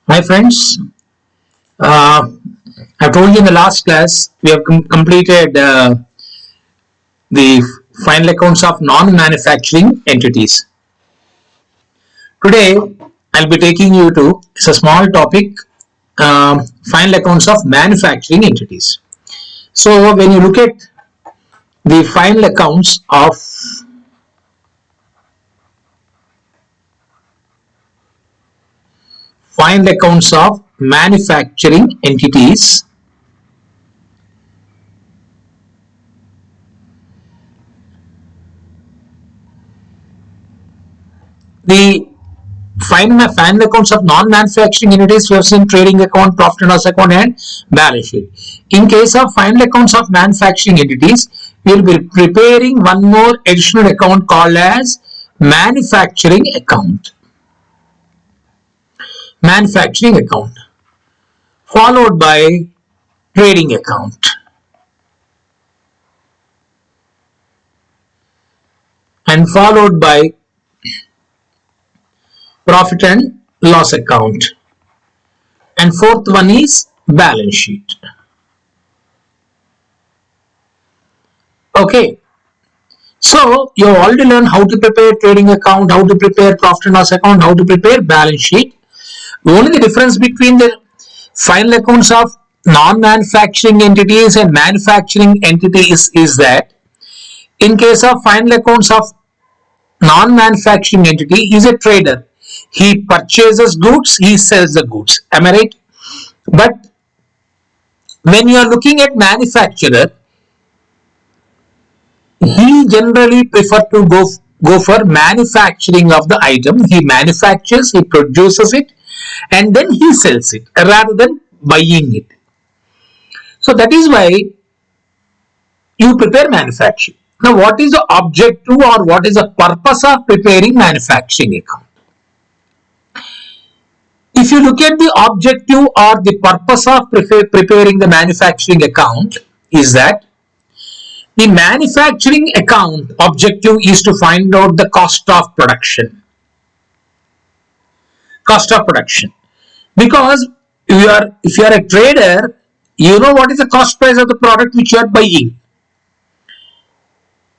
Hi friends, uh, I told you in the last class we have completed the final accounts of non-manufacturing entities. Today I'll be taking you to, it's a small topic, final accounts of manufacturing entities. So when you look at the final accounts of manufacturing entities, the final accounts of non-manufacturing entities, we have seen trading account, profit and loss account, and balance sheet. In case of final accounts of manufacturing entities, we will be preparing one more additional account called as manufacturing account. Manufacturing account, followed by trading account, and followed by profit and loss account, and fourth one is balance sheet. Okay, so you have already learned how to prepare trading account, how to prepare profit and loss account, how to prepare balance sheet. Only the difference between the final accounts of non-manufacturing entities and manufacturing entities is that in case of final accounts of non-manufacturing entity, he is a trader. He purchases goods, he sells the goods. Am I right? But when you are looking at manufacturer, he generally prefer to go for manufacturing of the item. He manufactures, he produces it, and then he sells it rather than buying it. So that is why you prepare manufacturing. Now, what is the objective or what is the purpose of preparing manufacturing account? If you look at the objective or the purpose of preparing the manufacturing account is that the manufacturing account objective is to find out the cost of production. Cost of production. Because if you are a trader, you know what is the cost price of the product which you are buying.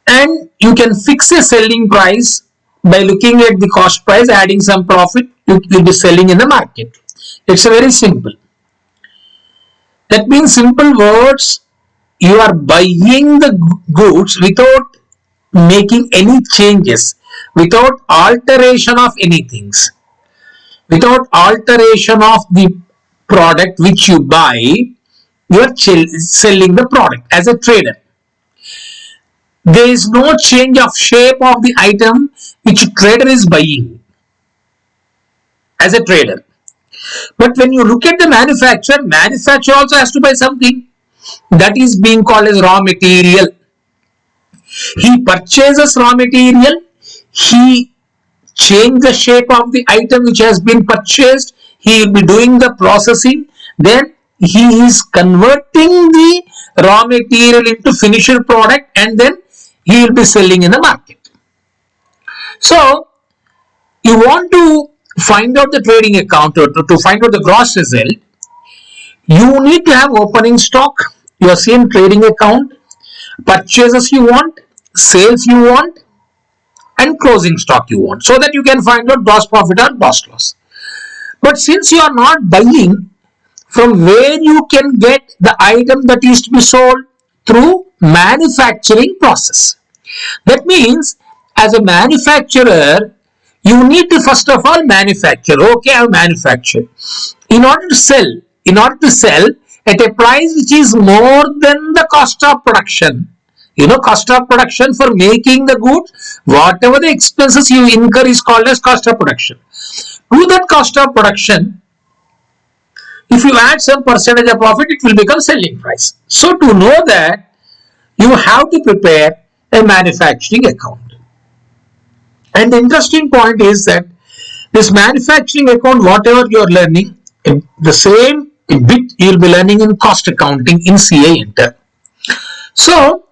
And you can fix a selling price by looking at the cost price, adding some profit, you will be selling in the market. It's a very simple. That means simple words, you are buying the goods without making any changes, without alteration of anything, without alteration of the product which you buy, you are selling the product as a trader. There is no change of shape of the item which trader is buying as a trader. But when you look at the manufacturer also has to buy something that is being called as raw material. He purchases raw material, he change the shape of the item which has been purchased, he will be doing the processing, then he is converting the raw material into finished product and then he will be selling in the market. So you want to find out the trading account to find out the gross result, you need to have opening stock, your same trading account, purchases you want, sales you want, and closing stock you want, so that you can find out gross profit or gross loss. But since you are not buying, from where you can get the item that is to be sold? Through manufacturing process. That means as a manufacturer, you need to first of all manufacture. Okay, I have manufactured. In order to sell at a price which is more than the cost of production. Cost of production for making the goods, whatever the expenses you incur is called as cost of production. To that cost of production, if you add some percentage of profit, it will become selling price. So to know that, you have to prepare a manufacturing account. And the interesting point is that this manufacturing account, whatever you are learning, the same bit you will be learning in cost accounting in CA Inter. So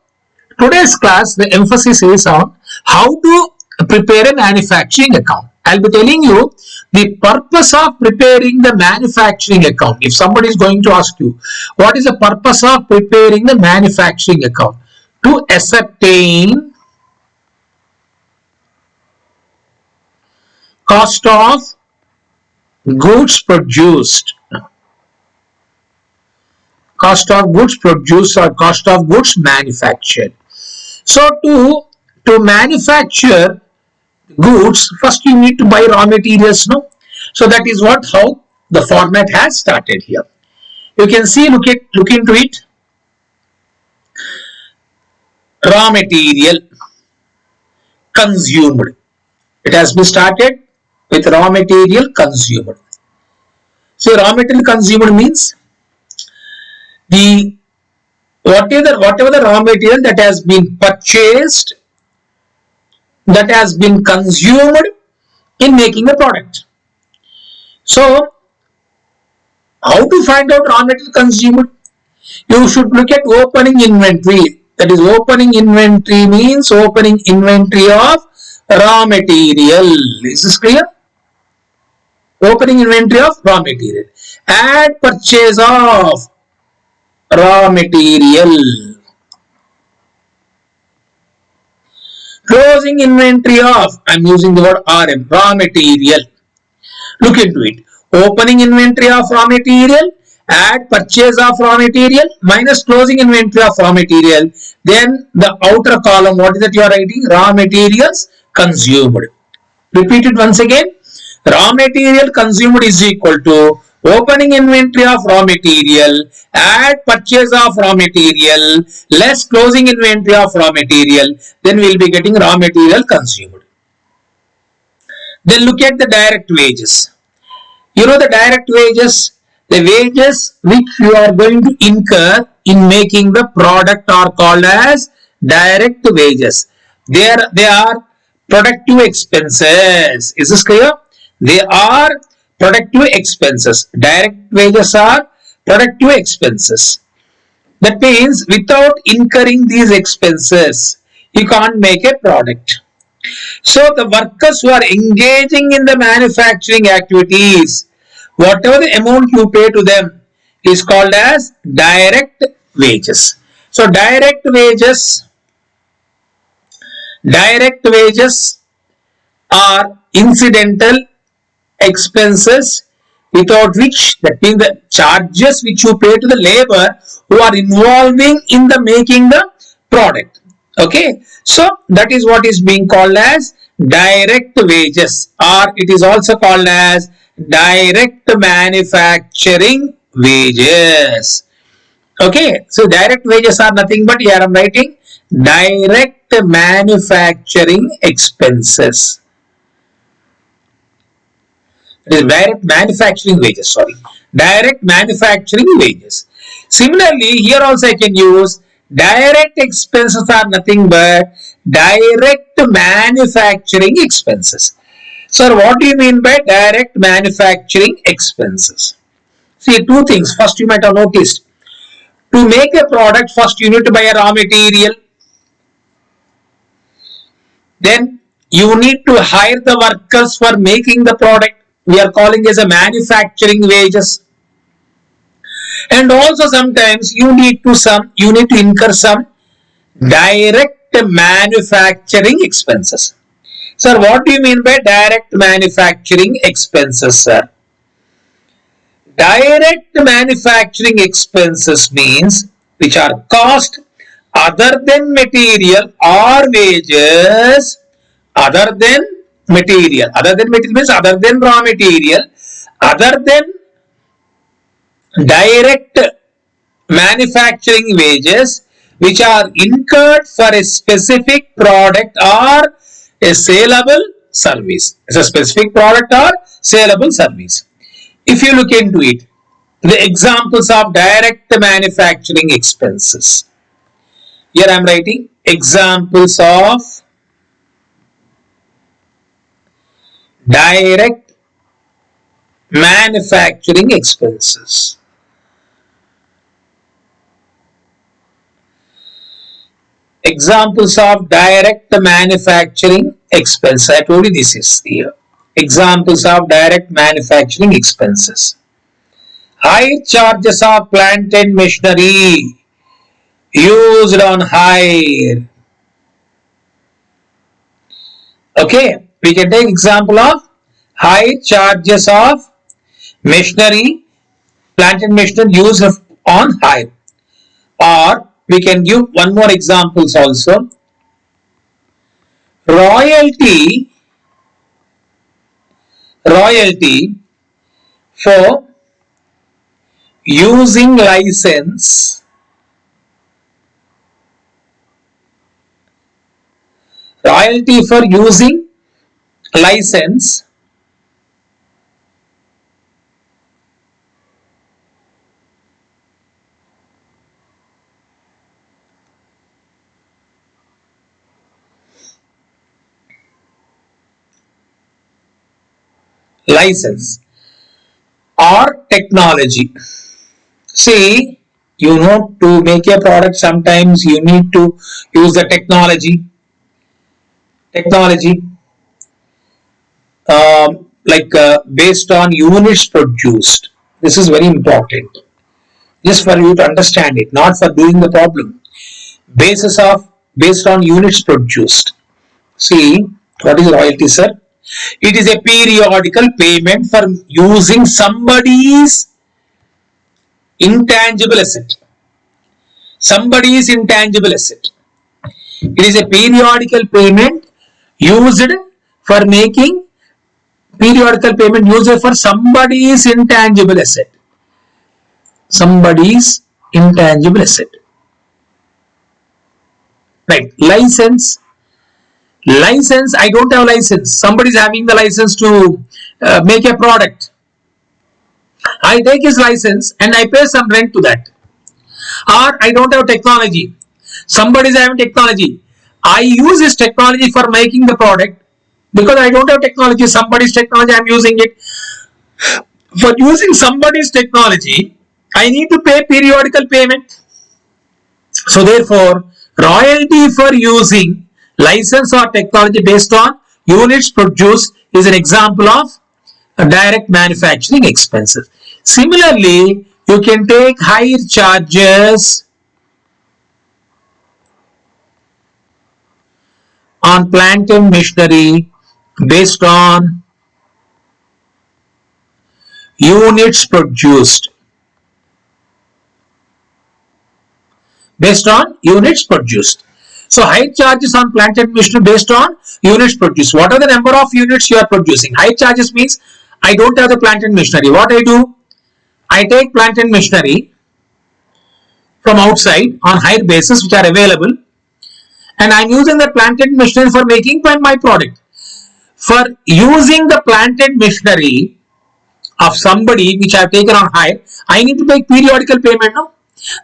today's class, the emphasis is on how to prepare a manufacturing account. I'll be telling you The purpose of preparing the manufacturing account. If somebody is going to ask you, what is the purpose of preparing the manufacturing account? To ascertain cost of goods produced. Cost of goods produced or cost of goods manufactured. So to manufacture goods, first you need to buy raw materials, no? So that is how the format has started here. You can see, look into it. Raw material consumed. It has been started with raw material consumed. So raw material consumed means the whatever the raw material that has been purchased, that has been consumed in making a product. So how to find out raw material consumed? You should look at opening inventory. That is, opening inventory means opening inventory of raw material. Is this clear? Opening inventory of raw material. Add purchase of raw material. Closing inventory of, I am using the word RM, raw material. Look into it. Opening inventory of raw material, add purchase of raw material, minus closing inventory of raw material. Then the outer column, what is that you are writing? Raw materials consumed. Repeat it once again. Raw material consumed is equal to opening inventory of raw material, add purchase of raw material, less closing inventory of raw material. Then we will be getting raw material consumed. Then look at the direct wages. You know the direct wages, the wages which you are going to incur in making the product are called as direct wages. They are productive expenses. Is this clear? They are productive expenses. Direct wages are productive expenses. That means without incurring these expenses, you can't make a product. So the workers who are engaging in the manufacturing activities, whatever the amount you pay to them is called as direct wages. So direct wages are incidental expenses without which, that means the charges which you pay to the labor who are involving in the making the product. Okay, so that is what is being called as direct wages, or it is also called as direct manufacturing wages. Okay, so direct wages are nothing but, here I am writing direct manufacturing expenses. It is direct manufacturing wages, sorry. Direct manufacturing wages. Similarly, here also I can use direct expenses are nothing but direct manufacturing expenses. Sir, what do you mean by direct manufacturing expenses? See, two things. First, you might have noticed. To make a product, first you need to buy a raw material. Then you need to hire the workers for making the product. We are calling as a manufacturing wages. And also sometimes you need to incur some direct manufacturing expenses. Sir, what do you mean by direct manufacturing expenses, sir? Direct manufacturing expenses means which are cost other than material or wages other than material. Other than material means other than raw material, other than direct manufacturing wages which are incurred for a specific product or a saleable service. It's a specific product or saleable service. If you look into it, the examples of direct manufacturing expenses. Here I am writing examples of direct manufacturing expenses. Examples of direct manufacturing expense. I told you this is here. Examples of direct manufacturing expenses. Higher charges of plant and machinery used on hire. Okay, we can take example of high charges of machinery, plant and machinery used on hire. Or we can give one more examples also. Royalty for using license license or technology. See, to make a product sometimes you need to use the technology based on units produced. This is very important, just for you to understand it, not for doing the problem. Based on units produced. See, what is royalty, sir? It is a periodical payment for using somebody's intangible asset. It is a periodical payment used for making periodical payment used for somebody's intangible asset. Right. License, I don't have license. Somebody is having the license to make a product. I take his license and I pay some rent to that. Or I don't have technology. Somebody is having technology. I use this technology for making the product. Because I don't have technology, somebody's technology, I am using it. For using somebody's technology, I need to pay periodical payment. So therefore, royalty for using license or technology based on units produced is an example of direct manufacturing expenses. Similarly, you can take higher charges on plant and machinery based on units produced. So high charges on plant and machinery based on units produced. What are the number of units you are producing? High charges means I don't have the plant and machinery. What I do? I take plant and machinery from outside on hire basis which are available, and I am using the plant and machinery for making my product. For using the plant and machinery of somebody which I have taken on hire, I need to make periodical payment. No?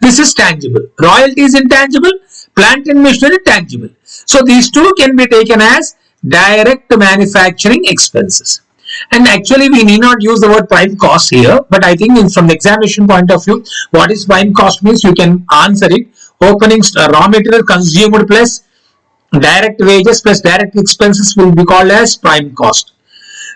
This is tangible. Royalty is intangible, plant and machinery tangible. So these two can be taken as direct manufacturing expenses. And actually we need not use the word prime cost here, but I think from the examination point of view, what is prime cost means you can answer it. Opening raw material consumed plus direct wages plus direct expenses will be called as prime cost.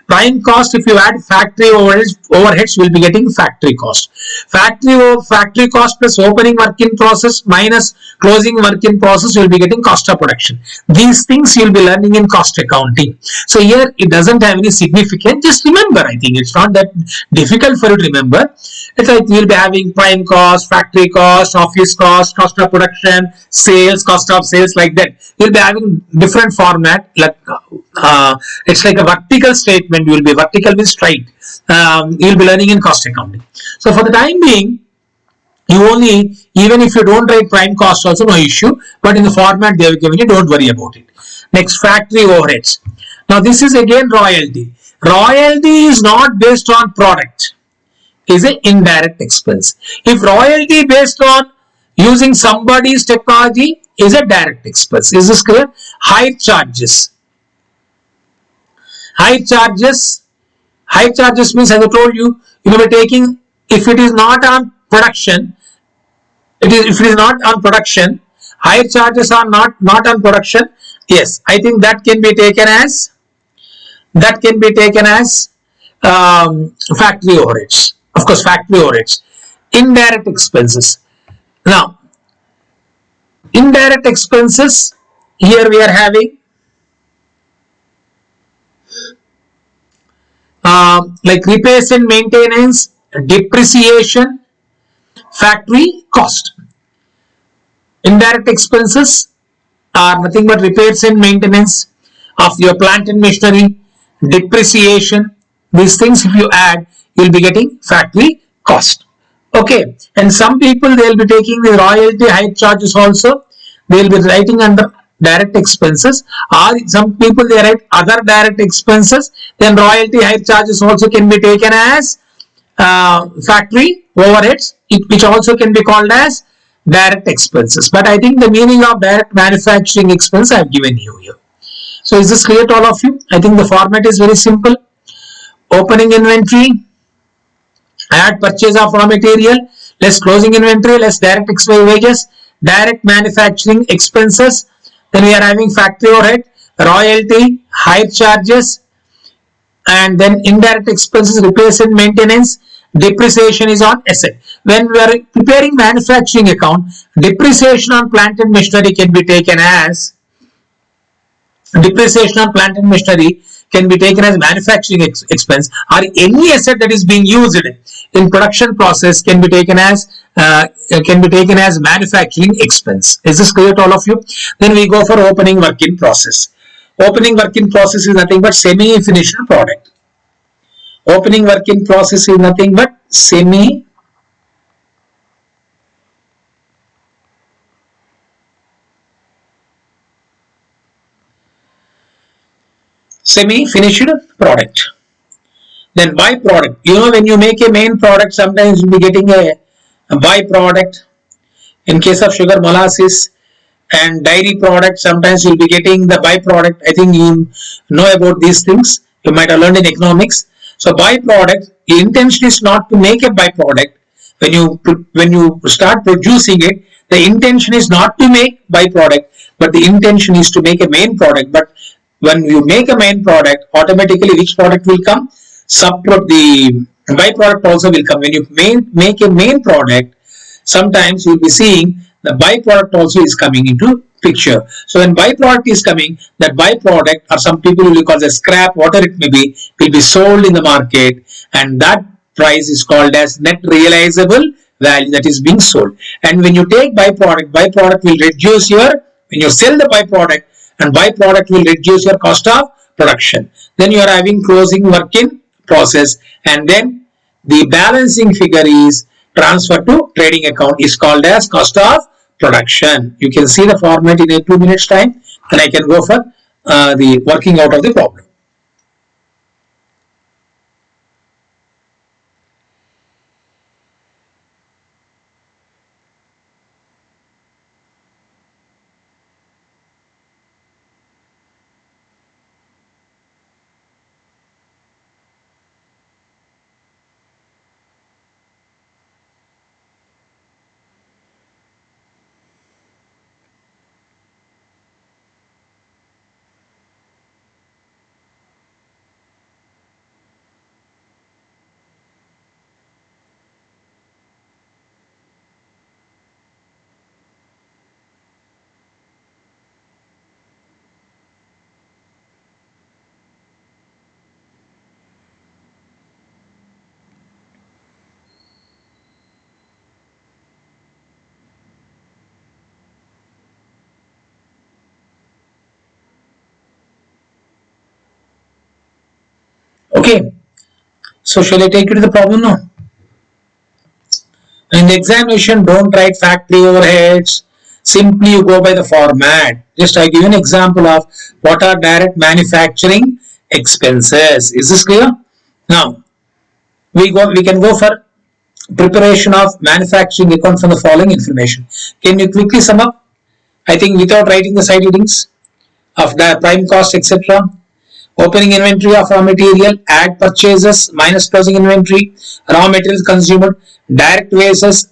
Prime cost, if you add factory overheads, will be getting factory cost. Factory cost plus opening work in process minus closing work in process will be getting cost of production. These things you'll be learning in cost accounting. So here it doesn't have any significance. Just remember, I think it's not that difficult for you to remember. It's like we'll be having prime cost, factory cost, office cost, cost of production, sales, cost of sales, like that. We'll be having different format. Like it's like a vertical statement. You will be vertical means straight. You'll be learning in cost accounting. So for the time being, even if you don't write prime cost also, no issue. But in the format they have given you, don't worry about it. Next, factory overheads. Now this is again royalty. Royalty is not based on product. Is an indirect expense. If royalty based on using somebody's technology is a direct expense. Is this clear? High charges. High charges means, as I told you, you will be taking, if it is not on production, higher charges are not on production. Yes, I think that can be taken as that can be taken as factory overheads. Of course, factory overheads. Indirect expenses. Now, indirect expenses, here we are having like repairs and maintenance, depreciation, factory cost. Indirect expenses are nothing but repairs and maintenance of your plant and machinery, depreciation. These things, if you add, you'll be getting factory cost. Okay, and some people they'll be taking the royalty hike charges also. They'll be writing under direct expenses, or some people they write other direct expenses. Then royalty hike charges also can be taken as factory overheads, which also can be called as direct expenses. But I think the meaning of direct manufacturing expense I have given you here. So is this clear to all of you? I think the format is very simple. Opening inventory, add purchase of raw material, less closing inventory, less direct wages, direct manufacturing expenses. Then we are having factory overhead, royalty, hire charges, and then indirect expenses, repairs and maintenance, depreciation is on asset. When we are preparing manufacturing account, depreciation on plant and machinery can be taken as manufacturing expense, or any asset that is being used in production process can be taken as manufacturing expense. Is this clear to all of you? Then we go for opening work in process. Opening work in process is nothing but semi-finished product. Opening work in process is nothing but semi-finished product. Then byproduct. You know, when you make a main product, sometimes you'll be getting a byproduct. In case of sugar, molasses and dairy products, sometimes you'll be getting the byproduct. I think you know about these things. You might have learned in economics. So byproduct, the intention is not to make a byproduct. When you start producing it, the intention is not to make byproduct, but the intention is to make a main product. But when you make a main product, automatically which product will come? The byproduct also will come. When you make a main product, sometimes you'll be seeing the byproduct also is coming into picture. So when byproduct is coming, that byproduct, or some people will call the scrap, whatever it may be, will be sold in the market, and that price is called as net realizable value that is being sold. And when you take byproduct will reduce when you sell the byproduct, and byproduct will reduce your cost of production. Then you are having closing work in process, and then the balancing figure is transferred to trading account, is called as cost of production. You can see the format in a 2 minutes time, and I can go for the working out of the problem. Okay, so shall I take you to the problem now? In the examination, don't write factory overheads. Simply you go by the format. Just I give you an example of what are direct manufacturing expenses. Is this clear? Now we can go for preparation of manufacturing account from the following information. Can you quickly sum up? I think without writing the side headings of the prime cost, etc. Opening inventory of raw material, add purchases minus closing inventory, raw materials consumed, direct wages,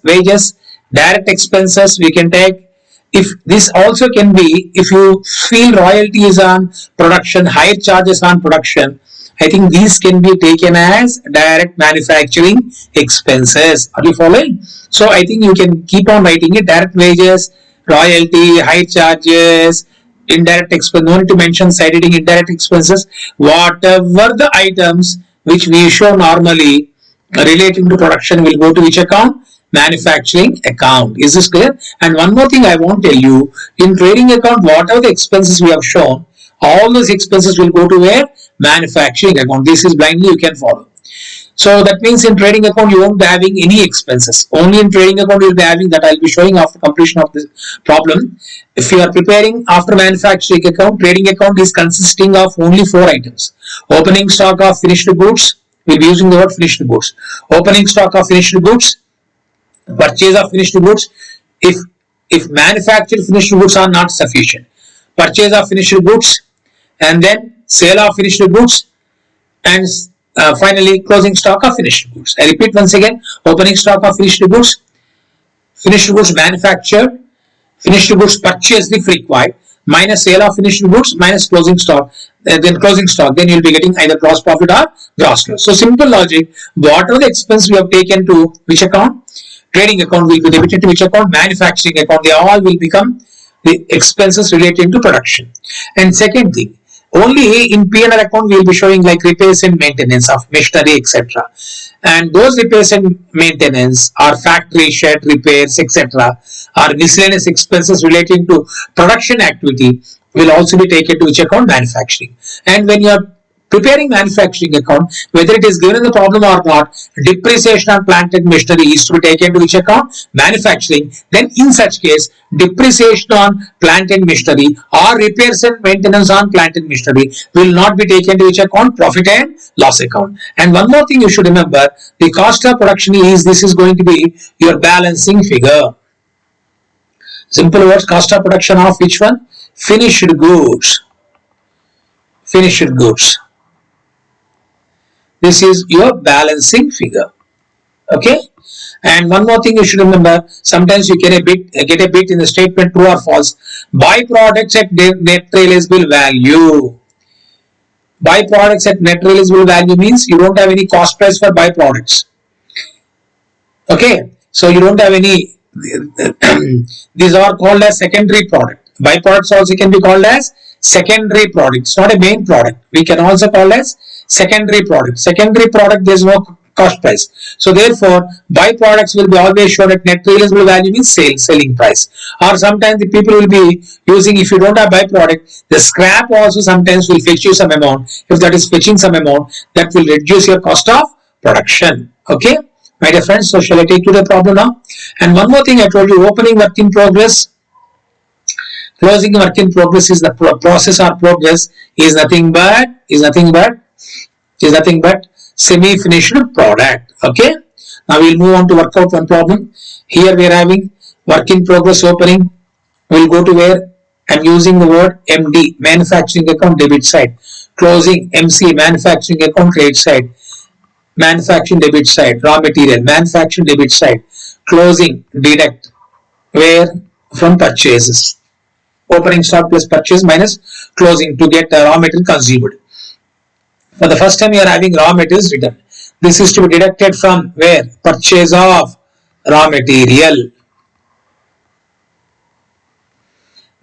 direct expenses we can take. If this also can be, if you feel royalties on production, higher charges on production, I think these can be taken as direct manufacturing expenses. Are you following? So I think you can keep on writing it: direct wages, royalty, high charges, indirect expense. No need to mention side heading indirect expenses. Whatever the items which we show normally relating to production will go to which account? Manufacturing account. Is this clear? And one more thing I want to tell you: in trading account, whatever the expenses we have shown, all those expenses will go to where? Manufacturing account. This is blindly you can follow. So that means in trading account you won't be having any expenses. Only in trading account you will be having, that I'll be showing after completion of this problem. If you are preparing after manufacturing account, trading account is consisting of only 4 items. Opening stock of finished goods. We'll be using the word finished goods. Opening stock of finished goods. Purchase of finished goods. If manufactured finished goods are not sufficient, purchase of finished goods, and then sale of finished goods, and finally closing stock of finished goods. I repeat once again: opening stock of finished goods manufactured, finished goods purchased if required, minus sale of finished goods, minus closing stock, then closing stock. Then you'll be getting either gross profit or gross loss. So simple logic: whatever the expense we have taken to which account? Trading account will be debited to which account? Manufacturing account. They all will become the expenses relating to production. And second thing, only in P&L account we will be showing like repairs and maintenance of machinery, etc. And those repairs and maintenance are factory shed repairs, etc. Are miscellaneous expenses relating to production activity will also be taken to which account? Manufacturing. And when you are preparing manufacturing account, whether it is given in the problem or not, depreciation on plant and machinery is to be taken to which account? Manufacturing. Then in such case, depreciation on plant and machinery or repairs and maintenance on plant and machinery will not be taken to which account? Profit and loss account. And one more thing you should remember: the cost of production is, this is going to be your balancing figure. Simple words: cost of production of which one? Finished goods. Finished goods. This is your balancing figure. Okay. And one more thing you should remember: sometimes you get a bit in the statement true or false. Byproducts at net realizable value. Byproducts at net realizable value means you don't have any cost price for byproducts. Okay. So you don't have any. These are called as secondary product. Byproducts also can be called as secondary product. It's not a main product. We can also call as secondary product. Secondary product, there is no cost price. So therefore, byproducts will be always shown at net realizable value means selling price. Or sometimes the people will be using, if you don't have byproduct, the scrap also sometimes will fetch you some amount. If that is fetching some amount, that will reduce your cost of production. Okay, my dear friends. So shall I take you to the problem now? And one more thing I told you: opening work in progress, closing work in progress is the process or progress is nothing but semi-finished product. Okay. Now we'll move on to work out one problem. Here we are having work in progress opening. We'll go to where I'm using the word MD, manufacturing account, debit side. Closing MC, manufacturing account, credit side. Manufacturing debit side, raw material, manufacturing debit side. Closing, deduct where? From purchases. Opening stock plus purchase minus closing to get raw material consumed. For the first time you are having raw materials written. This is to be deducted from where? Purchase of raw material.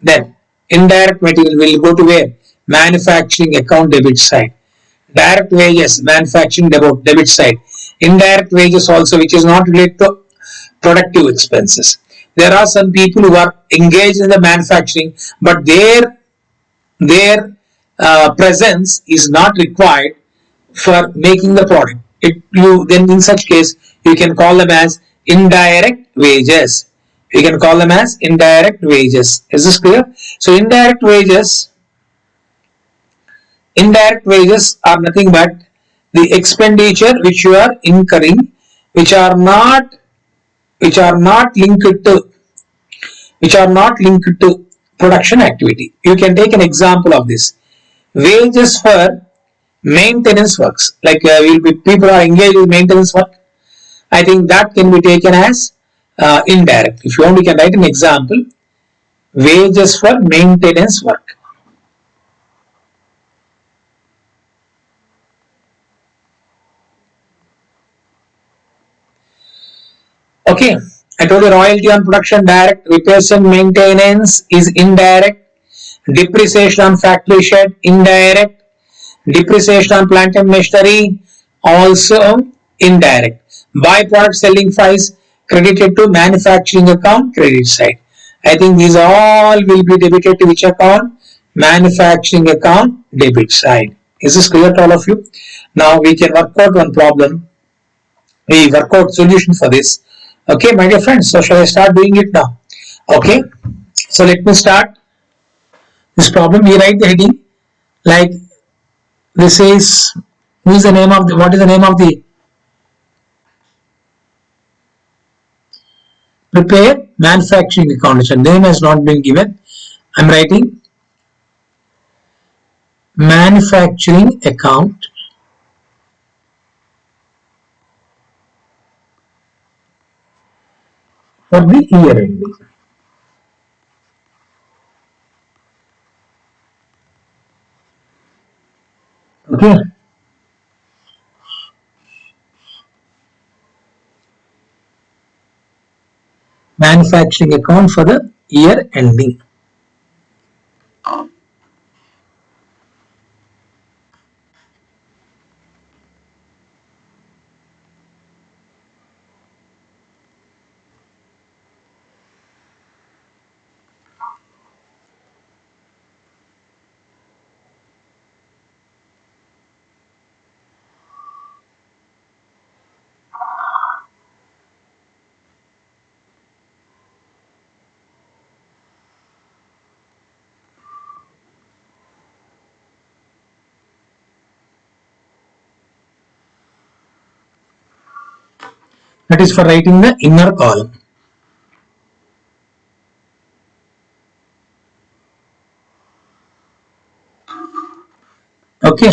Then indirect material will go to where? Manufacturing account, debit side. Direct wages, manufacturing debit side. Indirect wages also, which is not related to productive expenses. There are some people who are engaged in the manufacturing, but their presence is not required for making the product. Then in such case you can call them as indirect wages. You can call them as indirect wages. Is this clear? So indirect wages are nothing but the expenditure which you are incurring, which are not linked to production activity. You can take an example of this: wages for maintenance works. Like people are engaged in maintenance work. I think that can be taken as indirect. If you want, we can write an example: wages for maintenance work. Okay, I told you royalty on production direct, repairs and maintenance is indirect, depreciation on factory shed indirect, depreciation on plant and machinery also indirect. Byproduct selling price credited to manufacturing account credit side. I think these all will be debited to which account? Manufacturing account debit side. Is this clear to all of you? Now we can work out one problem. We work out solution for this. Okay, my dear friends. So shall I start doing it now? Okay. So let me start this problem. We write the heading like this is, who is the name of the, what is the name of the prepare manufacturing account, which name has not been given. I'm writing manufacturing account for the year ending. Okay, manufacturing account for the year ending. That is for writing the inner column. Okay,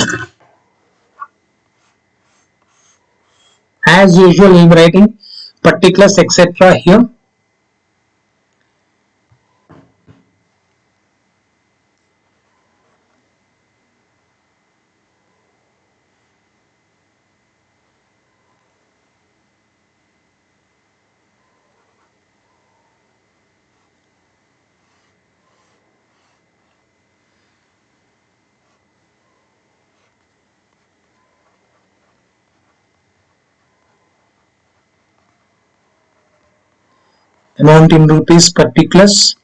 as usual, I'm writing particulars etc. here. Amount in rupees, particulars,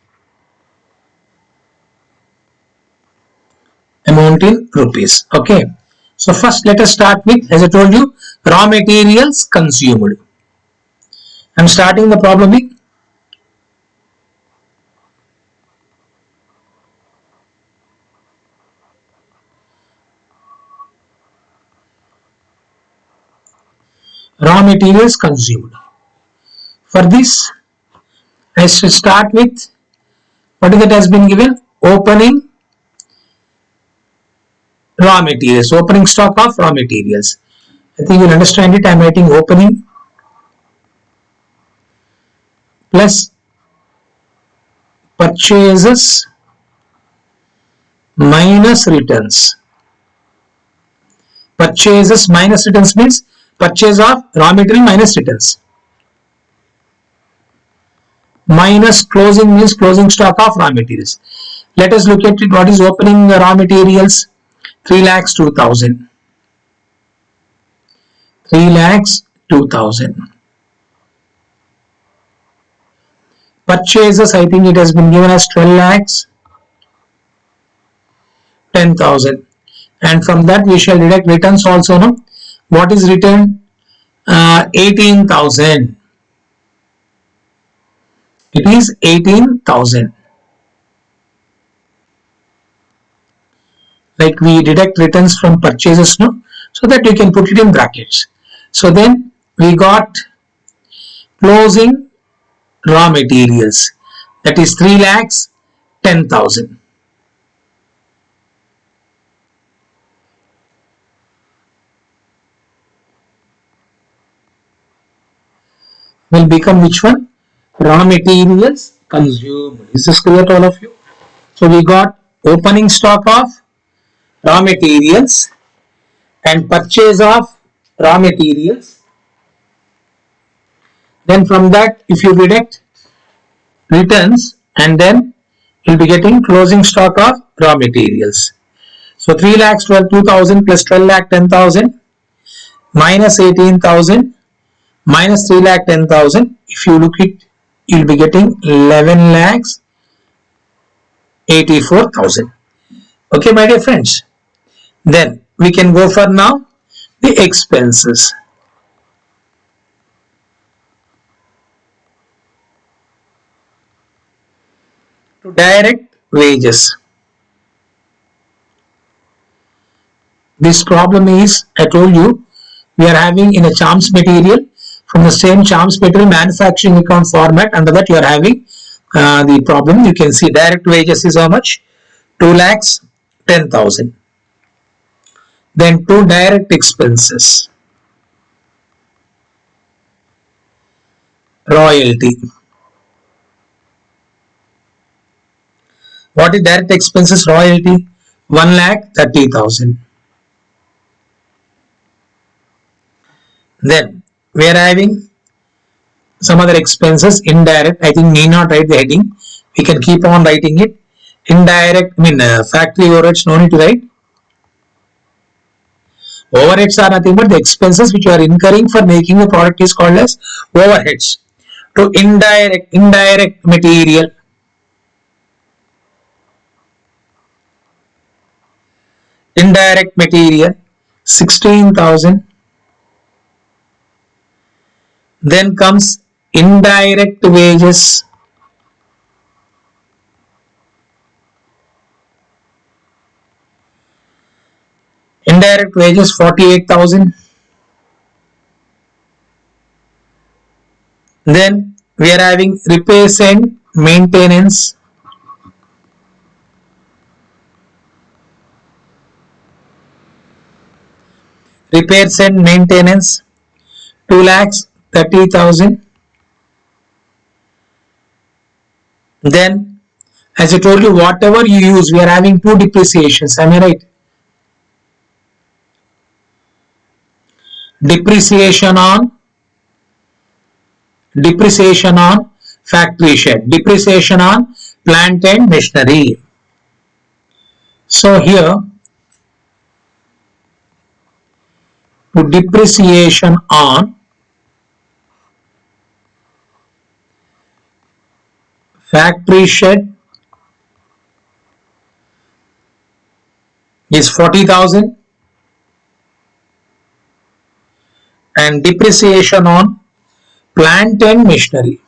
amount in rupees. Okay, so first let us start with, as I told you, raw materials consumed. I'm starting the problem with raw materials consumed. For this, I should start with what is that has been given? Opening raw materials, opening stock of raw materials. I think you'll understand it. I'm writing opening plus purchases minus returns. Purchases minus returns means purchase of raw material minus returns. Minus closing means closing stock of raw materials. Let us look at it. What is opening raw materials? 3 lakhs 2000. 3 lakhs 2000. Purchases, I think it has been given as 12 lakhs 10,000. And from that we shall deduct returns also. No? What is return? 18,000. It is 18,000. Like we deduct returns from purchases, no? So that you can put it in brackets. So then we got closing raw materials, that is 3 lakhs 10,000. Will become which one? Raw materials consumed. Is this clear to all of you? So we got opening stock of raw materials and purchase of raw materials Then from that, if you deduct returns, and then you'll be getting closing stock of raw materials. So 3 lakhs 2,000 plus 12 lakh 10,000 minus 18,000 minus 3 lakh 10,000. If you look at, you'll be getting 11 lakhs 84,000. Okay, my dear friends. Then we can go for now the expenses. To direct wages. This problem is, I told you, we are having in a CHARMS material, from the same CHARMS material manufacturing account format. Under that you are having the problem. You can see direct wages is how much? 2 lakhs 10,000. Then two direct expenses. Royalty. What is direct expenses? Royalty? 1 lakh 30,000. Then we are having some other expenses, indirect. I think need not write the heading. We can keep on writing it. Indirect, factory overheads, no need to write. Overheads are nothing but the expenses which you are incurring for making a product is called as overheads. To indirect material. Indirect material, 16,000. Then comes indirect wages. Indirect wages, 48,000. Then we are having repairs and maintenance. Repairs and maintenance, 2 lakhs 30,000. Then, as I told you, whatever you use, we are having two depreciations. Am I right? Depreciation on factory shed, depreciation on plant and machinery. So here, to depreciation on factory shed is 40,000, and depreciation on plant and machinery.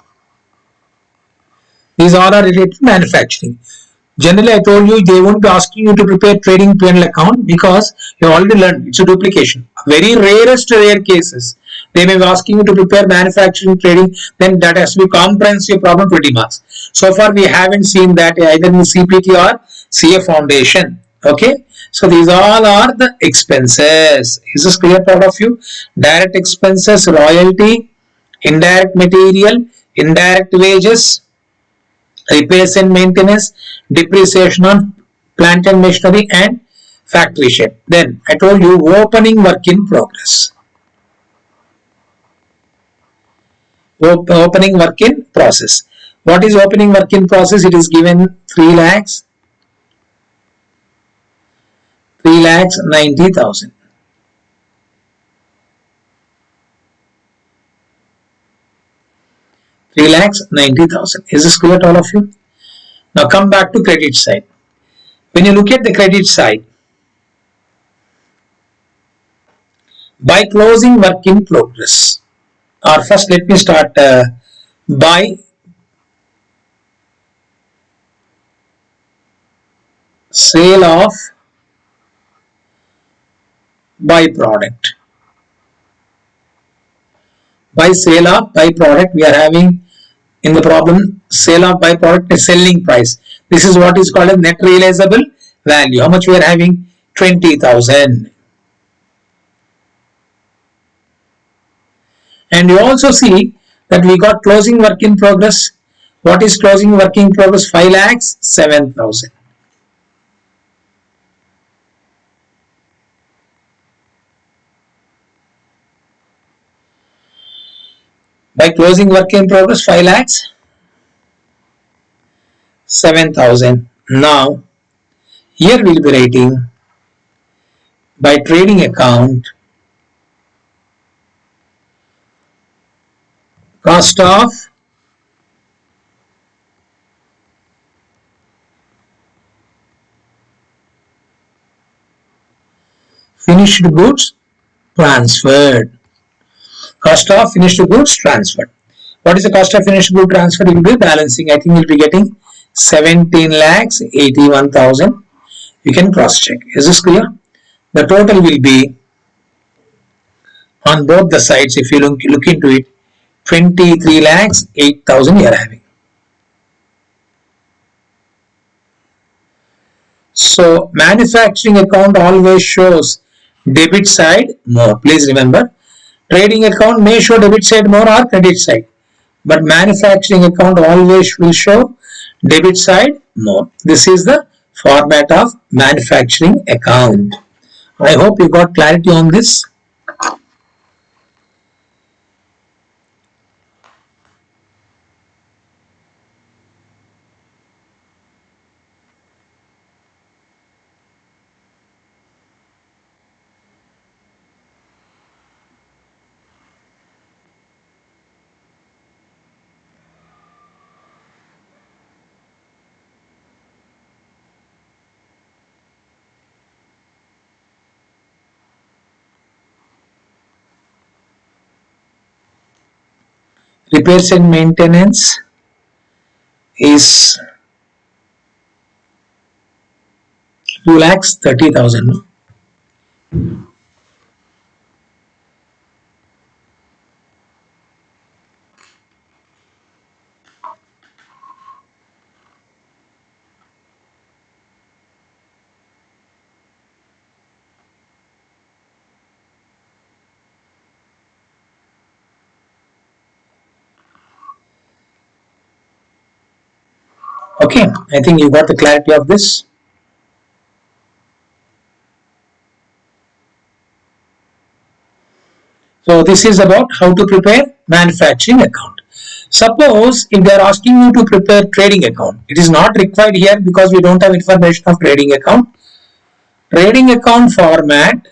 These all are related to manufacturing. Generally, I told you they won't be asking you to prepare trading P&L account because you already learned it's a duplication. Very rarest rare cases, they may be asking you to prepare manufacturing trading, then that has to be comprehensive problem 20 marks. So far, we haven't seen that either in CPT or CA Foundation. Okay, so these all are the expenses. Is this clear part of you? Direct expenses, royalty, indirect material, indirect wages, repairs and maintenance, depreciation on plant and machinery, and factory shed. Then I told you opening work in progress. Opening work in process. What is opening work in process? It is given 3 lakhs 90,000. 3 lakhs 90,000. Is this clear to all of you? Now come back to credit side. When you look at the credit side, by closing work in progress, or first let me start by sale of byproduct. By sale of byproduct, we are having in the problem sale of byproduct is selling price. This is what is called a net realizable value. How much we are having? 20,000. And you also see that we got closing work in progress. What is closing work in progress? 5 lakhs 7,000. By closing work in progress 5 lakhs, 7,000. Now here we will be writing by trading account cost of finished goods transferred. Cost of finished goods transferred. What is the cost of finished goods transferred? You will be balancing. I think you will be getting 17 lakhs 81,000. You can cross check. Is this clear? The total will be on both the sides. If you look into it, 23 lakhs 8,000 you are having. So manufacturing account always shows debit side more. Please remember, trading account may show debit side more or credit side, but manufacturing account always will show debit side more. This is the format of manufacturing account. I hope you got clarity on this. Repairs and maintenance is 2 lakhs 30,000. Okay, I think you got the clarity of this. So this is about how to prepare manufacturing account. Suppose if they are asking you to prepare trading account, it is not required here because we don't have information of trading account. Trading account format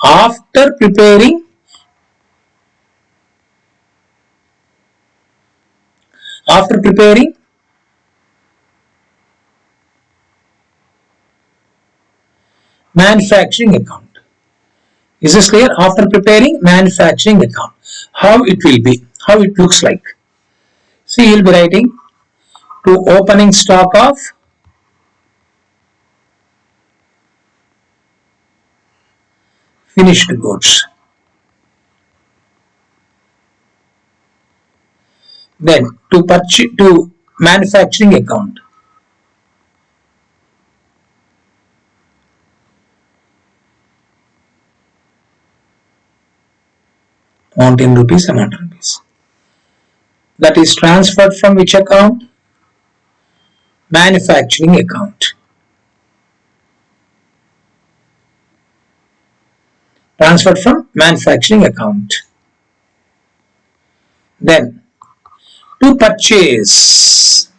after preparing manufacturing account. Is this clear? After preparing manufacturing account, how it will be, how it looks like. See, you will be writing to opening stock of finished goods. Then to manufacturing account. Amount in rupees, amount in rupees. That is transferred from which account? Manufacturing account. Transferred from manufacturing account. Then to purchase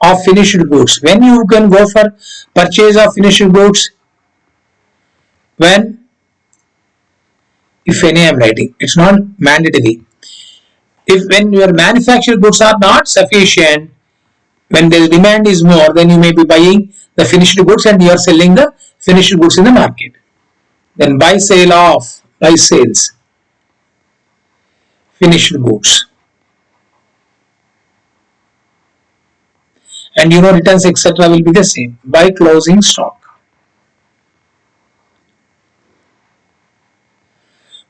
of finished goods. When you can go for purchase of finished goods? When, if any I am writing, it's not mandatory. If when your manufactured goods are not sufficient, when the demand is more, then you may be buying the finished goods and you are selling the finished goods in the market. Then buy sales finished goods. And returns etc. will be the same. By closing stock.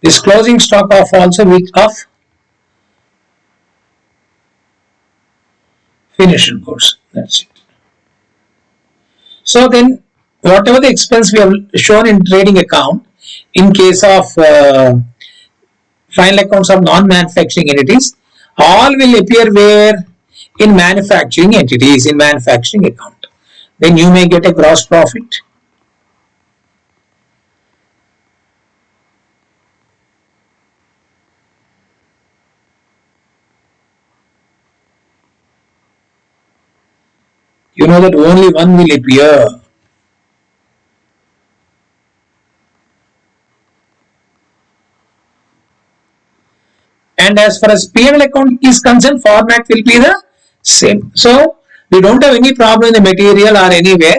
This closing stock of also with of finished goods. That's it. So then whatever the expense we have shown in trading account, in case of final accounts of non-manufacturing entities, all will appear where? In manufacturing entities, in manufacturing account. Then you may get a gross profit. You know that only one will appear. And as far as P&L account is concerned, format will be the same. So we don't have any problem in the material or anywhere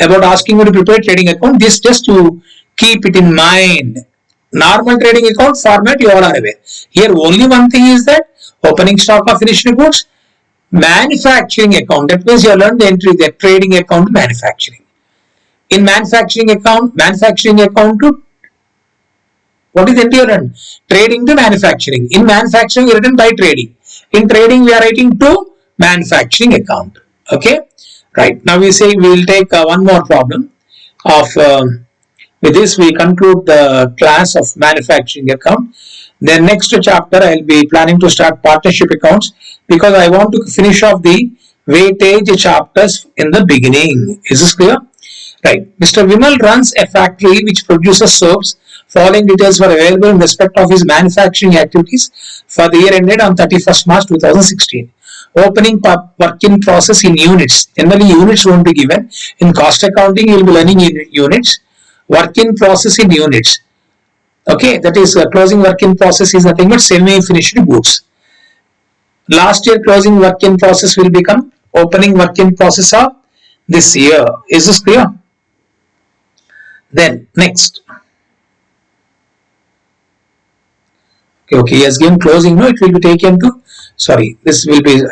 about asking you to prepare trading account. This just to keep it in mind. Normal trading account format you all are aware. Here only one thing is that opening stock of finished goods, manufacturing account. That means you have learned the entry, the trading account, manufacturing. In manufacturing account to what is entry learned? Trading to manufacturing. In manufacturing written by trading. In trading we are writing to manufacturing account. Okay, right. Now we say we will take one more problem of with this we conclude the class of manufacturing account. Then next chapter I will be planning to start partnership accounts because I want to finish off the weightage chapters in the beginning. Is this clear? Right. Mr. Vimal runs a factory which produces soaps. Following details were available in respect of his manufacturing activities for the year ended on 31st March 2016. Opening work in process in units. Generally, units won't be given. In cost accounting, you will be learning in units. Work in process in units. Okay, that is closing work in process is nothing but semi-finished goods. Last year closing work in process will become opening work in process of this year. Is this clear? Then next. Okay, he has given closing. No, it will be taken to. Sorry, this will be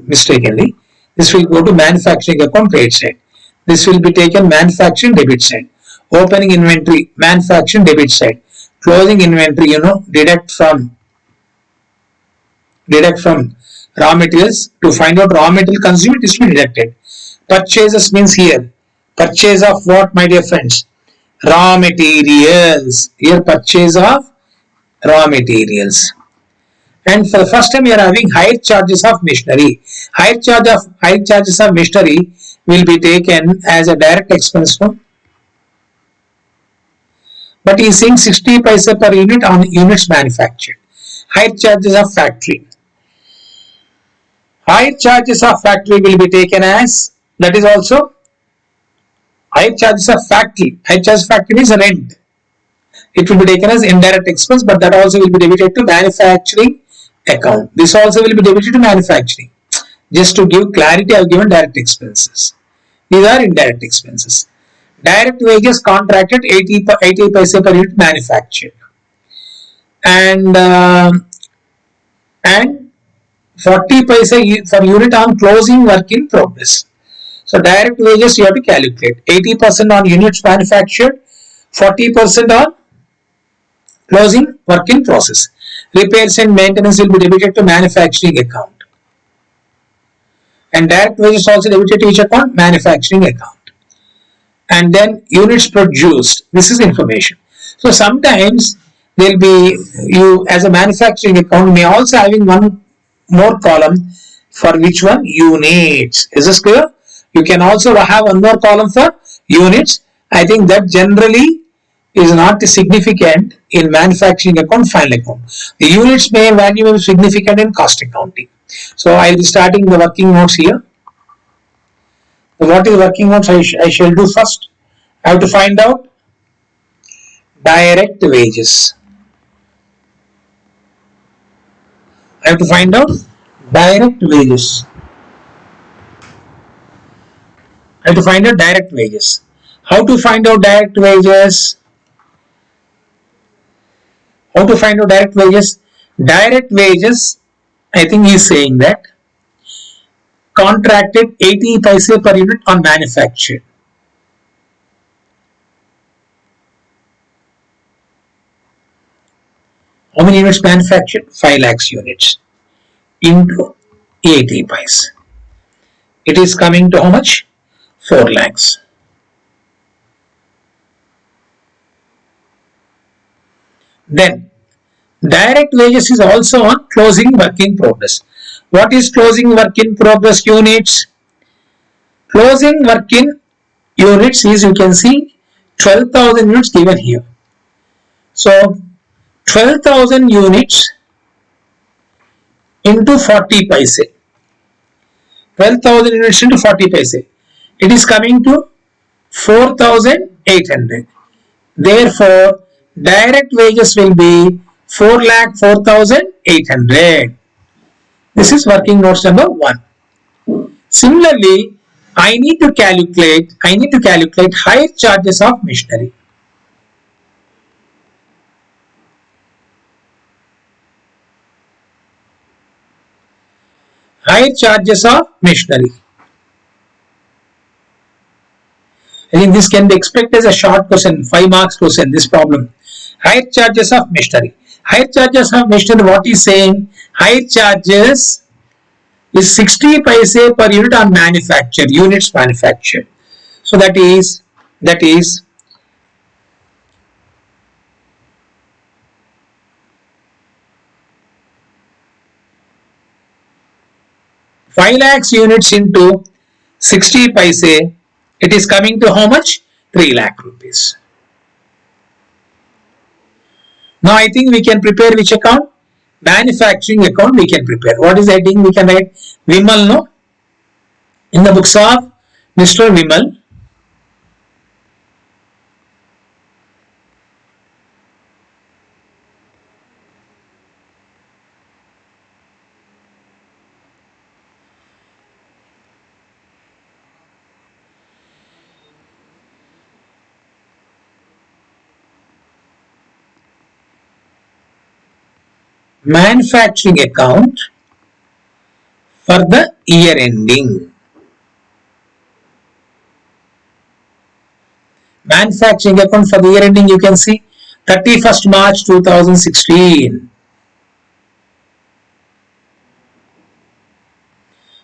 mistakenly. This will go to manufacturing account credit side. This will be taken manufacturing debit side. Opening inventory manufacturing debit side. Closing inventory, deduct from raw materials to find out raw material consumed. It is to be deducted. Purchases means here purchase of what, my dear friends? Raw materials. Here purchase of raw materials. And for the first time, you are having higher charges of machinery. Higher charges of machinery will be taken as a direct expense. No? But he is saying 60 paisa per unit on units manufactured. Higher charges of factory. Higher charges of factory will be taken as, that is also higher charges of factory. Higher charges of factory is rent. It will be taken as indirect expense, but that also will be debited to manufacturing account. This also will be debited to manufacturing. Just to give clarity, I have given direct expenses. These are indirect expenses. Direct wages contracted 80 paisa per unit manufactured. And 40 paisa per unit on closing work in progress. So direct wages you have to calculate. 80% on units manufactured, 40% on closing work in process. Repairs and maintenance will be debited to manufacturing account. And direct wages also debited to each account, manufacturing account. And then units produced. This is information. So sometimes there will be, you as a manufacturing account may also having one more column for which one? Units. Is this clear? You can also have one more column for units. I think that generally is not significant in manufacturing account, final account. The units may value may be significant in cost accounting. So I will be starting the working notes here. So what is working notes? I shall do first. I have to find out direct wages. I have to find out direct wages. I have to find out direct wages. How to find out direct wages? How to find out direct wages? Direct wages, I think he is saying that contracted 80 paisa per unit on manufactured. How many units manufactured? 5 lakhs units into 80 paisa. It is coming to how much? 4 lakhs. Then direct wages is also on closing work in progress. What is closing work in progress units? Closing work in units is, you can see 12,000 units given here. So 12,000 units into 40 paise. 12,000 units into 40 paise. It is coming to 4,800. Therefore, direct wages will be 4,04,800. This is working notes number 1. Similarly, I need to calculate higher charges of machinery. Higher charges of machinery. I think this can be expected as a short question, 5 marks question, this problem. Higher charges of machinery. Higher charges of machinery, what is saying? Higher charges is 60 paise per unit on manufactured, units manufactured. So that is 5 lakhs units into 60 paise, it is coming to how much? 3 lakh rupees. Now I think we can prepare which account? Manufacturing account we can prepare. What is the heading? We can write Vimal, no? In the books of Mr. Vimal. Manufacturing account for the year ending. Manufacturing account for the year ending, you can see 31st March 2016.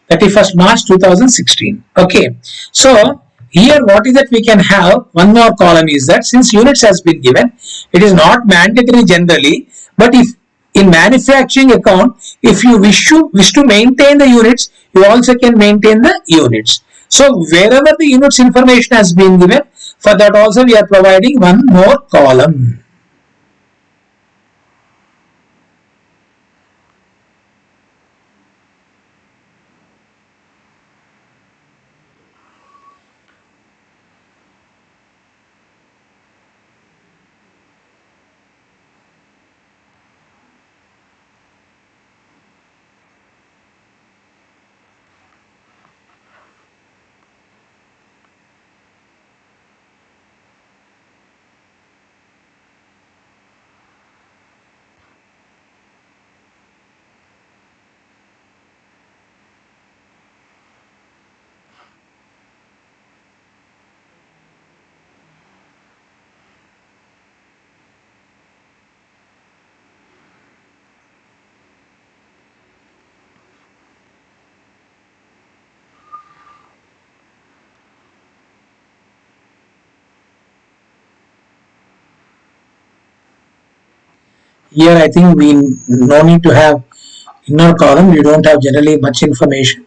31st March 2016. Okay. So here what is that we can have one more column is that since units has been given, it is not mandatory generally, but if in manufacturing account, if you wish to maintain the units, you also can maintain the units. So wherever the units information has been given, for that also we are providing one more column. Here I think we no need to have inner column, we don't have generally much information.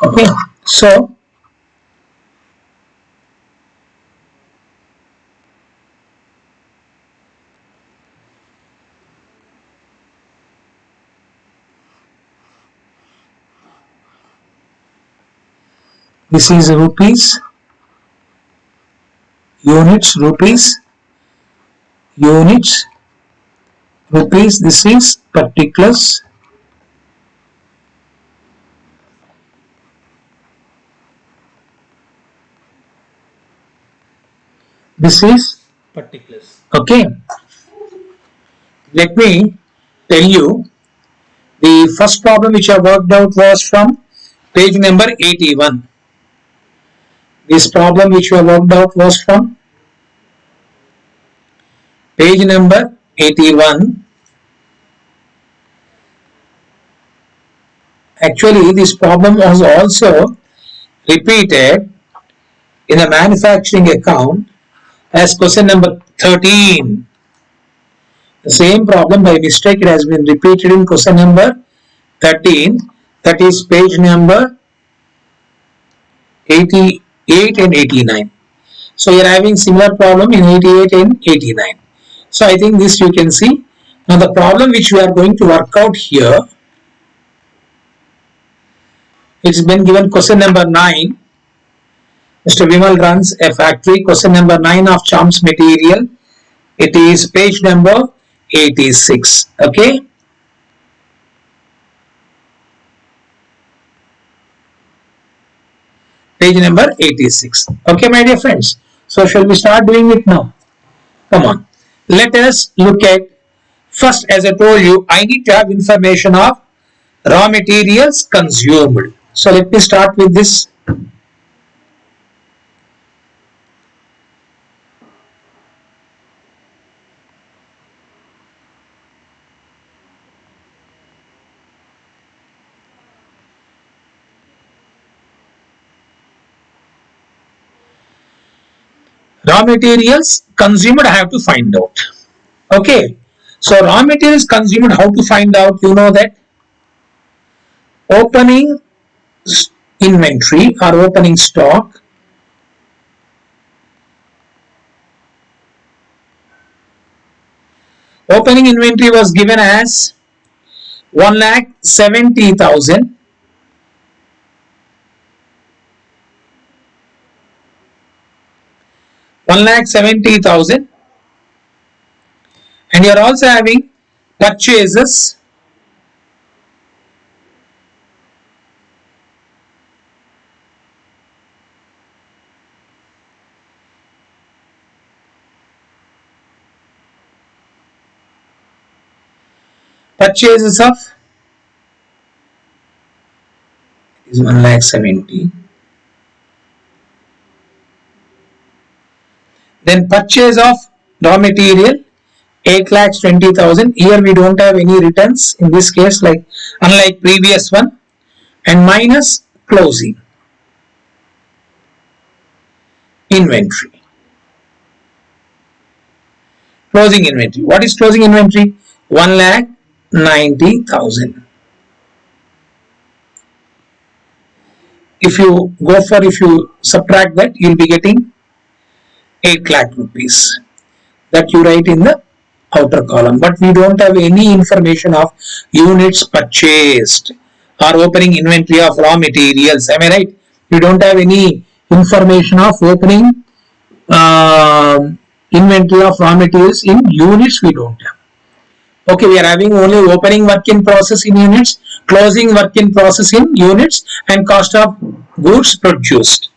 Okay, so this is rupees, units, rupees, units, rupees, this is particulars, this is particulars. Okay, let me tell you, the first problem which I worked out was from page number 81. This problem which we worked out was from page number 81. Actually, this problem was also repeated in the manufacturing account as question number 13. The same problem by mistake it has been repeated in question number 13, that is page number 88 and 89. So you are having similar problem in 88 and 89. So I think this you can see. Now the problem which we are going to work out here, It's been given question number 9. Mr. Vimal runs a factory. Question number 9 of Charms Material. It is page number 86. Okay. Page number 86. Okay, my dear friends. So shall we start doing it now? Come on. Let us look at first, as I told you, I need to have information of raw materials consumed. So let me start with this. Raw materials consumed, I have to find out. Okay. So raw materials consumed, how to find out? You know that opening inventory or opening stock, opening inventory was given as 1,70,000. 1,70,000, and you are also having purchases of is 1,70,000. Then purchase of raw material 8,20,000. Here we don't have any returns in this case, like unlike previous one, and minus closing inventory. Closing inventory. What is closing inventory? 1,90,000. If you subtract that, you'll be getting 8 lakh rupees. That you write in the outer column. But we don't have any information of units purchased or opening inventory of raw materials. Am I right? We don't have any information of opening inventory of raw materials in units. We don't have. Okay, we are having only opening work in process in units, closing work in process in units, and cost of goods produced.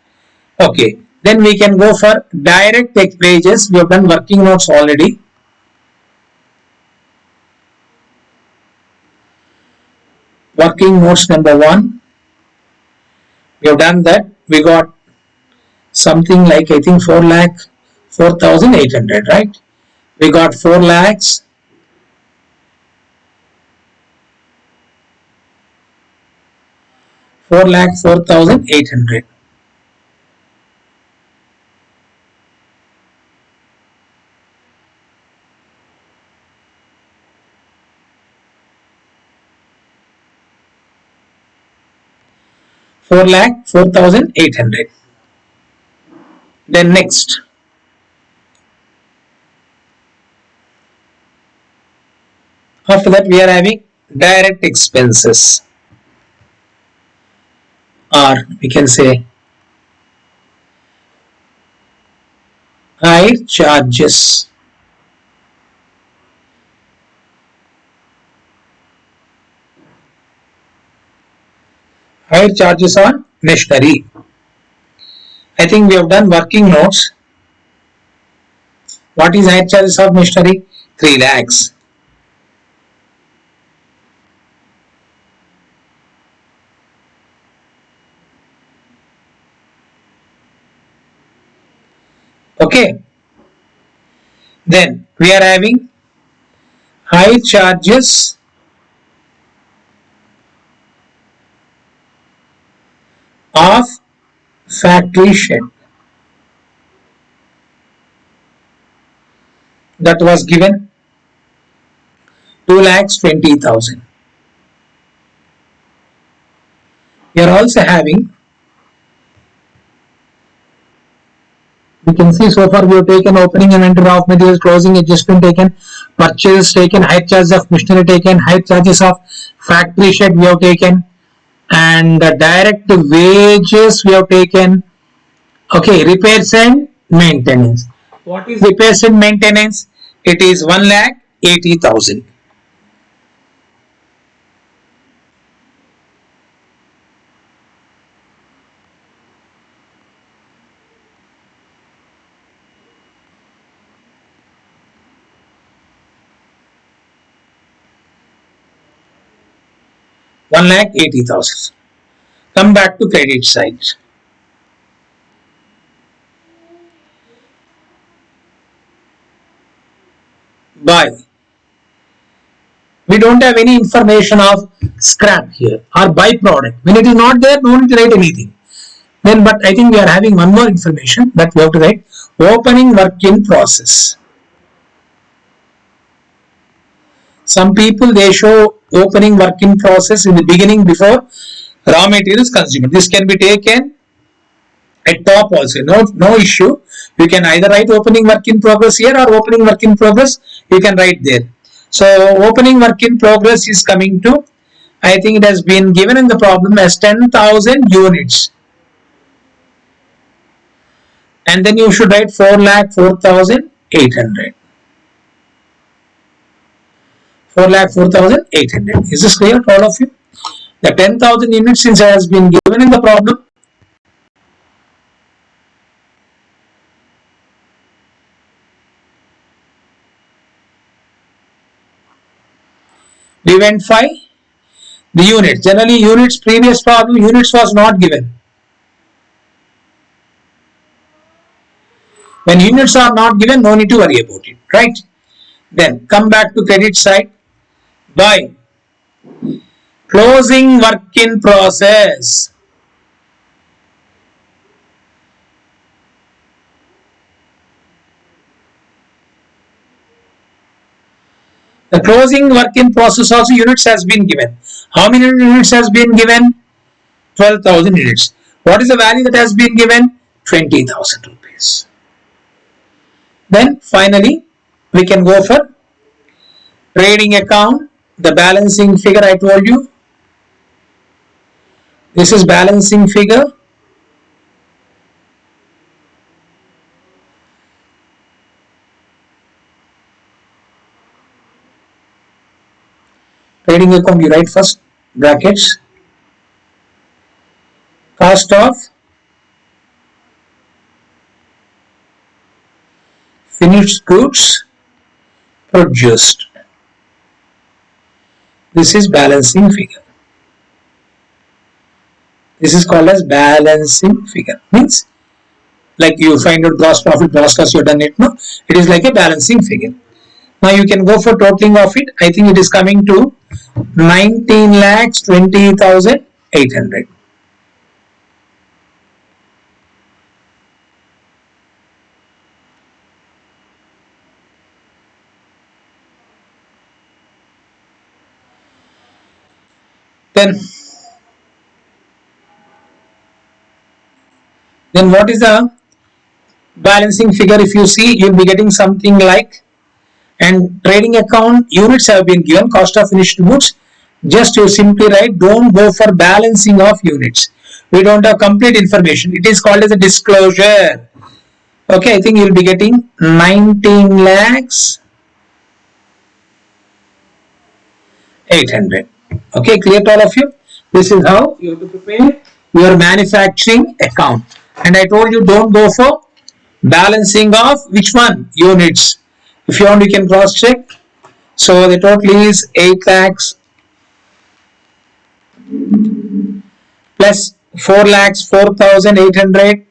Okay, then we can go for direct wages. We have done working notes already. Working notes number 1. We have done that. We got something like, I think, 4,800, right? We got 4 lakhs. 4,0800. $4,0800. Then next, after that we are having direct expenses, or we can say higher charges. Higher charges on machinery. I think we have done working notes. What is higher charges of machinery? 3 lakhs. Okay. Then we are having high charges of factory shed. That was given 2,20,000. We are also having, we can see so far we have taken opening inventory of materials, closing adjustment taken, purchases taken, higher charges of machinery taken, higher charges of factory shed we have taken, and the direct wages we have taken. Okay, repairs and maintenance. What is repairs and maintenance? It is 1,80,000. 1,80,000. Come back to credit side. Buy. We don't have any information of scrap here or byproduct. When it is not there, no need to write anything. Then, but I think we are having one more information that we have to write. Opening work in process. Some people they show opening work in process in the beginning before raw materials consumed. This can be taken at top also. No issue. You can either write opening work in progress here or opening work in progress. You can write there. So opening work in progress is coming to. I think it has been given in the problem as 10,000 units. And then you should write 4,04,800. 4,04,800. Is this clear to all of you? The 10,000 units since has been given in the problem. We went 5. The units. Generally units previous problem units was not given. When units are not given, no need to worry about it. Right? Then come back to credit side. By closing work in process. The closing work in process also units has been given. How many units has been given? 12,000 units. What is the value that has been given? 20,000 rupees. Then finally we can go for trading account. The balancing figure I told you. This is balancing figure. Trading account you write first brackets. Cost of finished goods produced. This is balancing figure. This is called as balancing figure. Means like you find out gross profit, gross cost, you have done it. No, it is like a balancing figure. Now you can go for totaling of it. I think it is coming to 19,20,800. Then what is the balancing figure? If you see, you'll be getting something like, and trading account units have been given, cost of finished goods. Just you simply write, don't go for balancing of units. We don't have complete information. It is called as a disclosure. Okay, I think you'll be getting 19 lakhs 800. Okay, clear to all of you? This is how you have to prepare your manufacturing account. And I told you don't go for balancing of which one? Units. If you want, you can cross check. So the total is 8 lakhs plus 4 lakhs 4,800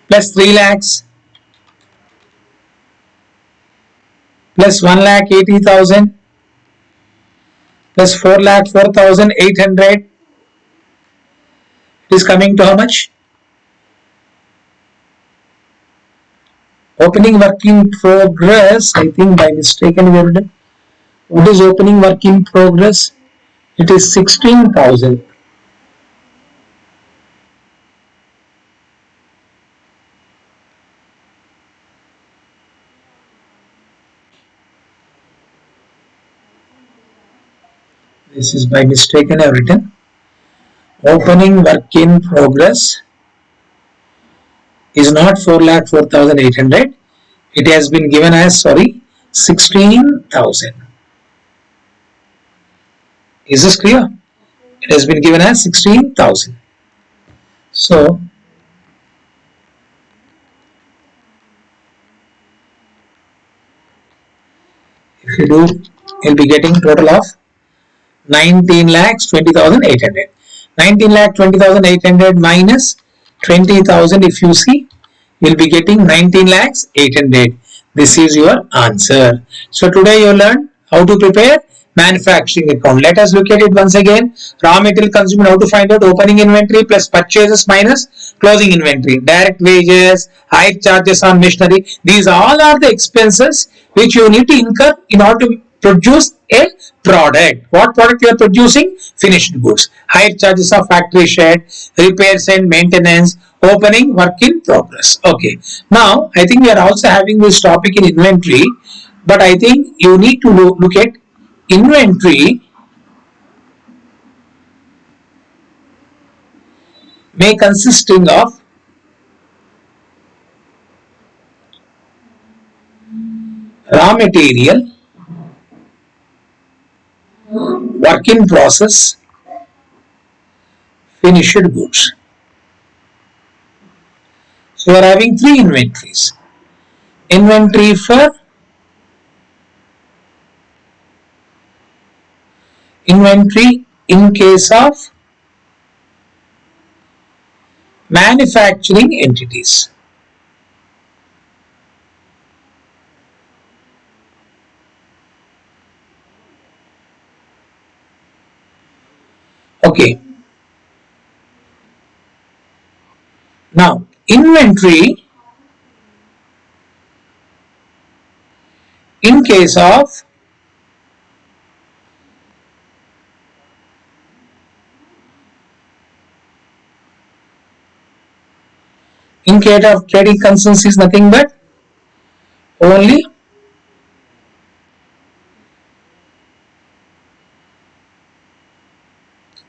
plus 3 lakhs plus 1 lakh 80,000 plus 4 lakh 4,800. It is coming to how much? Opening work in progress. I think by mistake we have done. What is opening work in progress? It is 16,000. This is by mistake I have written. Opening work in progress is not 4,04,800. It has been given as 16,000. Is this clear? It has been given as 16,000. So if you do, you'll be getting total of 19,20,800. 19,20,800 minus 20,000. If you see, you'll be getting 19,800. This is your answer. So today you learned how to prepare manufacturing account. Let us look at it once again. Raw material consumed, how to find out opening inventory plus purchases minus closing inventory. Direct wages, higher charges on machinery. These all are the expenses which you need to incur in order to produce a product. What product you are producing? Finished goods. Higher charges of factory shed, repairs and maintenance, opening work in progress. Okay. Now, I think we are also having this topic in inventory, but I think you need to look at inventory may consisting of raw material, work in process, finished goods. So we are having three inventories. Inventory for inventory in case of manufacturing entities. Okay. Now, inventory in case of trading concerns is nothing but only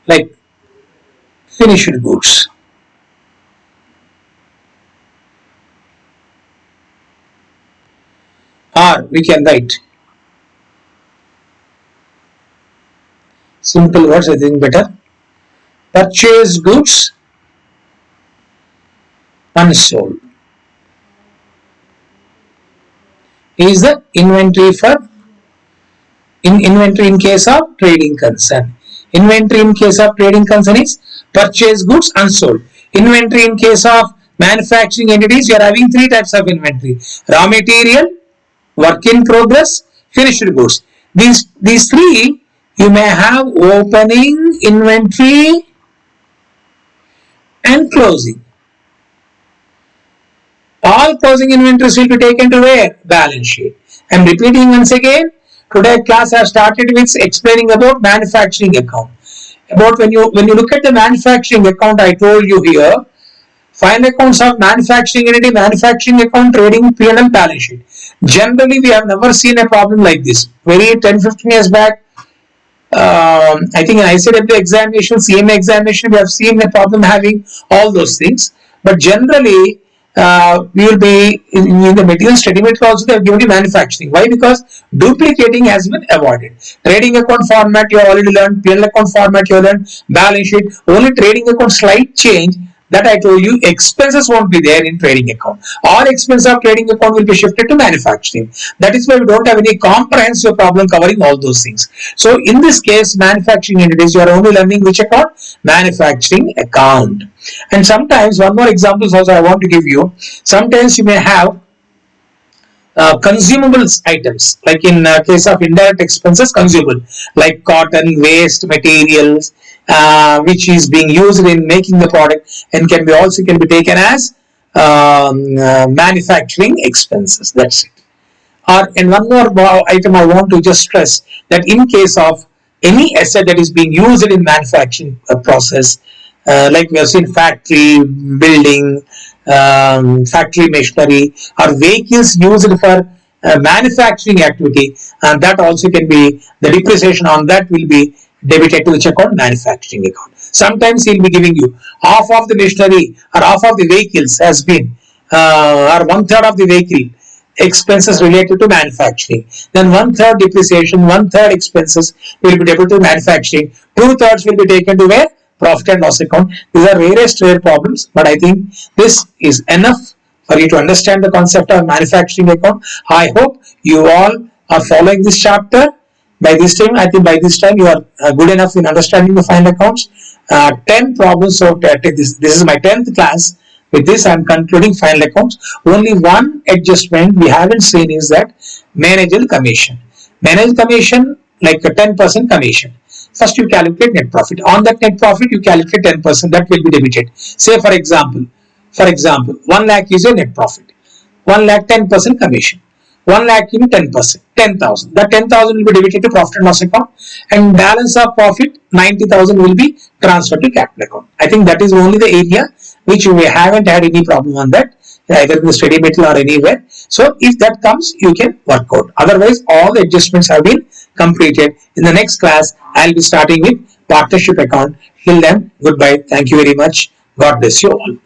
like finished goods. Or we can write simple words, I think better. Purchased goods unsold is the inventory for inventory in case of trading concern. Inventory in case of trading concern is purchased goods unsold. Inventory in case of manufacturing entities, you are having three types of inventory: raw material, work in progress, finished goods. These three you may have opening inventory and closing. All closing inventories will be taken to where? Balance sheet. I am repeating once again. Today class has started with explaining about manufacturing account. About when you look at the manufacturing account, I told you here, final accounts of manufacturing entity, manufacturing account, trading, P&L, balance sheet. Generally, we have never seen a problem like this. Very 10-15 years back, I think in ICW examination, CMA examination, we have seen a problem having all those things. But generally, we will be in the material study method also they have given you manufacturing. Why? Because duplicating has been avoided. Trading account format you have already learned, P&L account format you have learned, balance sheet, only trading account slight change. That I told you, expenses won't be there in trading account. All expense of trading account will be shifted to manufacturing. That is why we don't have any comprehensive problem covering all those things. So in this case, manufacturing entities, you are only learning which account? Manufacturing account. And sometimes, one more example also I want to give you. Sometimes you may have consumables items, like in case of indirect expenses, consumable like cotton, waste materials, which is being used in making the product and can be taken as manufacturing expenses. That's it. And one more item I want to just stress, that in case of any asset that is being used in manufacturing process, like we have seen factory, building, factory machinery, or vehicles used for manufacturing activity, and that also can be, the depreciation on that will be debited to which account? Manufacturing account. Sometimes he'll be giving you half of the machinery or half of the vehicles has been or 1/3 of the vehicle expenses related to manufacturing. Then 1/3 depreciation, 1/3 expenses will be debited to manufacturing. 2/3 will be taken to where? Profit and loss account. These are various rare problems, but I think this is enough for you to understand the concept of manufacturing account. I hope you all are following this chapter. By this time, I think by this time you are good enough in understanding the final accounts. 10 problems. So this is my 10th class. With this, I am concluding final accounts. Only one adjustment we haven't seen is that managerial commission. Managerial commission, like a 10% commission. First, you calculate net profit. On that net profit, you calculate 10%. That will be debited. Say, for example, 1 lakh is your net profit. 1 lakh 10% commission. 1 lakh in 10%, 10,000. That 10,000 will be debited to profit and loss account, and balance of profit 90,000 will be transferred to capital account. I think that is only the area which we haven't had any problem on that, either in the study material or anywhere. So if that comes, you can work out. Otherwise, all the adjustments have been completed. In the next class, I'll be starting with partnership account. Till then, goodbye. Thank you very much. God bless you all.